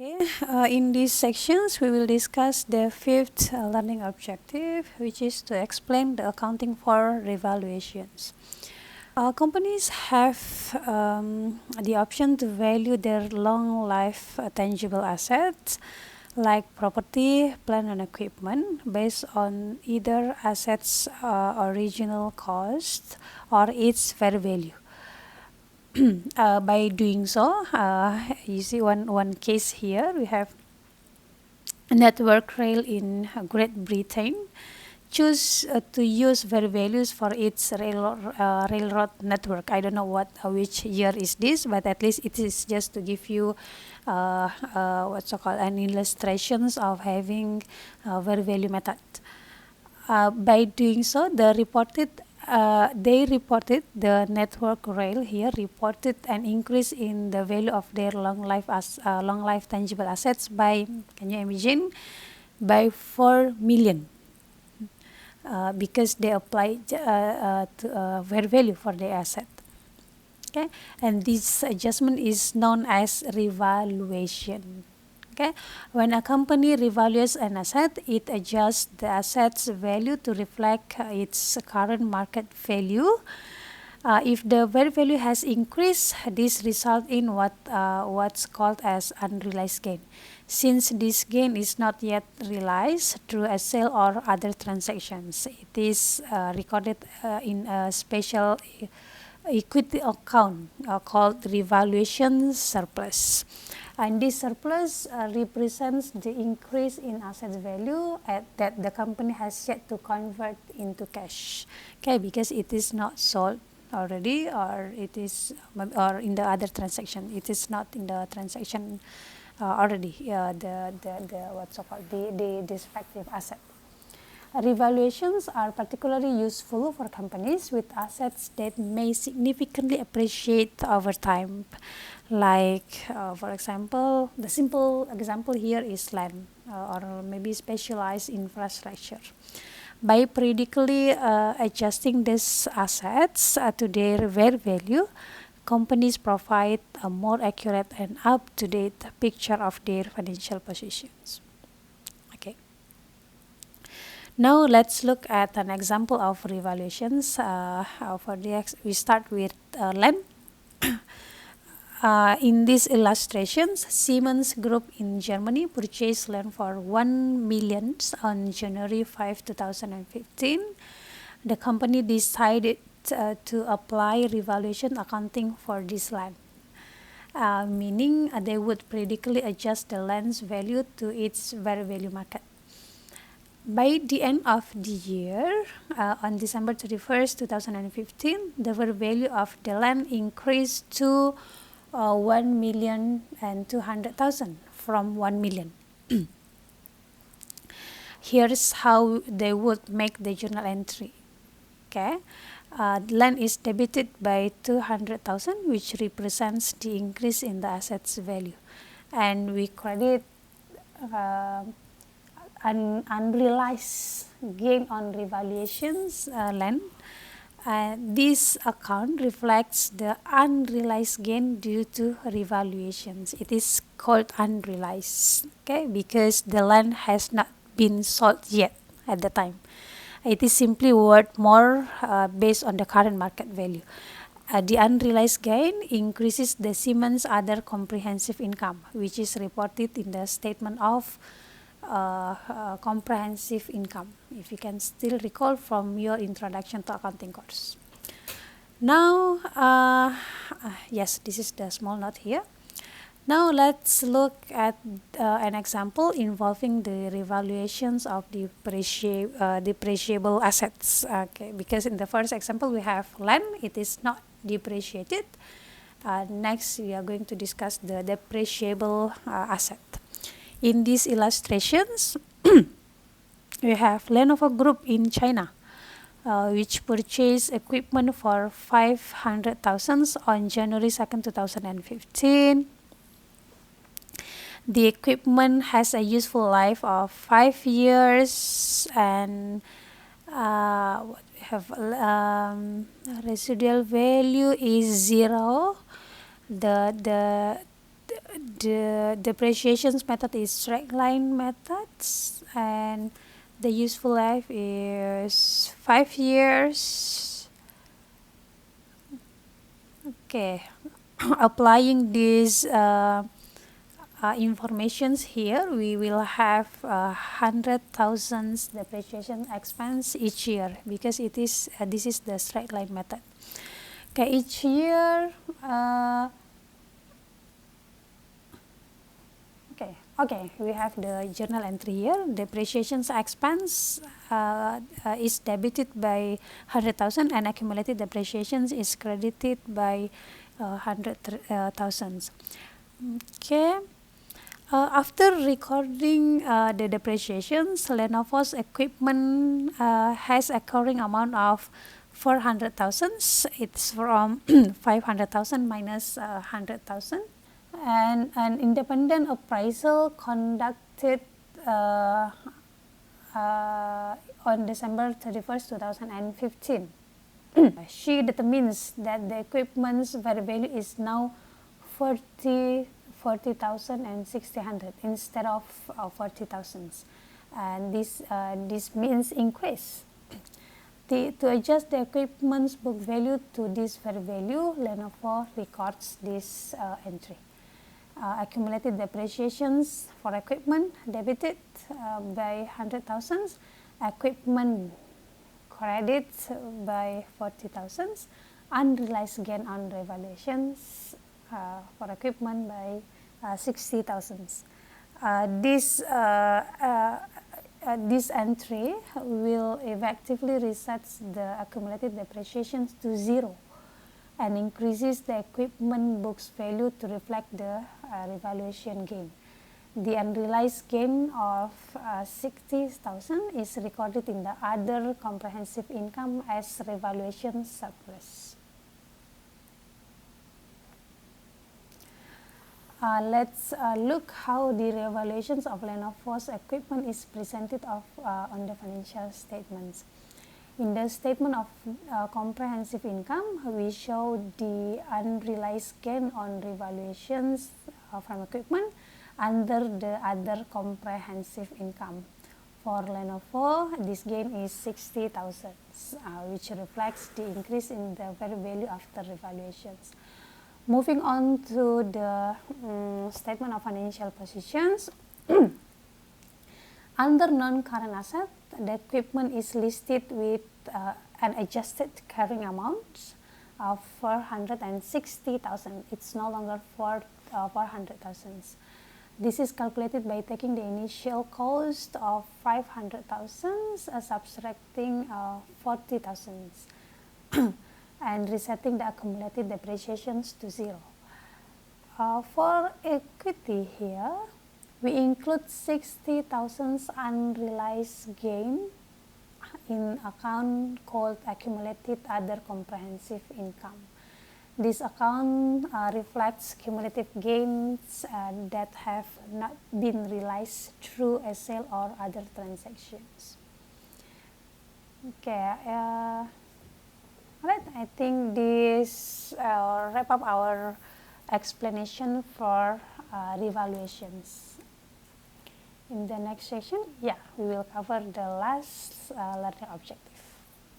Okay, in these sections, we will discuss the fifth learning objective, which is to explain the accounting for revaluations. Companies have the option to value their long life tangible assets like property, plant, and equipment based on either assets' original cost or its fair value. By doing so, you see one case here. We have a network rail in Great Britain choose to use their values for its railroad network. I don't know which year is this, but at least it is just to give you what's so called an illustrations of having very value method. By doing so, they reported the network rail here reported an increase in the value of their long life tangible assets by, can you imagine, by 4 million. Because they applied fair value for the asset. Okay, and this adjustment is known as revaluation. Okay, when a company revalues an asset, it adjusts the asset's value to reflect its current market value. If the fair value has increased, this results in what's called as unrealized gain. Since this gain is not yet realized through a sale or other transactions, it is recorded in a special equity account called revaluation surplus. And this surplus represents the increase in asset value that the company has yet to convert into cash. Okay, because it is not sold already, or it is, or in the other transaction, it is not in the transaction already. The what's so called the respective asset. Revaluations are particularly useful for companies with assets that may significantly appreciate over time. Like, for example, the simple example here is land or maybe specialized infrastructure. By periodically adjusting these assets to their fair value, companies provide a more accurate and up-to-date picture of their financial positions. Okay. Now let's look at an example of revaluations. We start with land. In these illustrations, Siemens Group in Germany purchased land for 1 million on January 5, 2015. The company decided to apply revaluation accounting for this land, meaning they would periodically adjust the land's value to its fair value market. By the end of the year, on December 31st, 2015, the fair value of the land increased to 1,200,000 from 1 million. Here's how they would make the journal entry. Okay, the land is debited by 200,000, which represents the increase in the asset's value, and we credit an unrealized gain on revaluations land. This account reflects the unrealized gain due to revaluations. It is called unrealized, okay, because the land has not been sold yet at the time. It is simply worth more based on the current market value. The unrealized gain increases the Siemens other comprehensive income, which is reported in the statement of comprehensive income, if you can still recall from your introduction to accounting course. Now, yes, this is the small note here. Now let's look at an example involving the revaluations of depreciable assets. Okay, because in the first example we have land, it is not depreciated. Next, we are going to discuss the depreciable asset. In these illustrations, we have Lenovo Group in China, which purchased equipment for 500,000 on January 2nd, 2015. The equipment has a useful life of 5 years, and what we have residual value is 0. The the depreciations method is straight line methods, and the useful life is 5 years. Okay, applying these informations here, we will have 100,000 depreciation expense each year, because it is this is the straight line method. Okay, each year. Okay, we have the journal entry here. Depreciations expense is debited by 100,000, and accumulated depreciations is credited by 100,000. Okay. After recording the depreciations, Lenovo's equipment has a current amount of 400,000. It's from 500,000 minus 100,000. And an independent appraisal conducted on December 31st, 2015. She determines that the equipment's value is now 40,000 and 6,000 instead of 40,000, and this means increase. To adjust the equipment's book value to this fair value, Lenovo records this entry. Accumulated depreciations for equipment debited by 100,000, equipment credit by 40,000, unrealized gain on revaluations for equipment by 60,000. This entry will effectively reset the accumulated depreciations to zero and increases the equipment book's value to reflect the revaluation gain. The unrealized gain of 60,000 is recorded in the other comprehensive income as revaluation surplus. Let's look how the revaluations of Lenovo's equipment is presented on the financial statements. In the statement of comprehensive income, we show the unrealized gain on revaluations from equipment under the other comprehensive income. For Lenovo, this gain is 60,000, which reflects the increase in the fair value after revaluations. Moving on to the statement of financial positions. Under non-current asset, the equipment is listed with an adjusted carrying amount of 460,000. It's no longer 400,000. This is calculated by taking the initial cost of 500,000, subtracting 40,000, and resetting the accumulated depreciations to zero. For equity here, we include 60,000 unrealized gain in account called accumulated other comprehensive income. This account reflects cumulative gains that have not been realized through a sale or other transactions. Okay, alright, I think this wrap up our explanation for revaluations. In the next section, we will cover the last learning objective.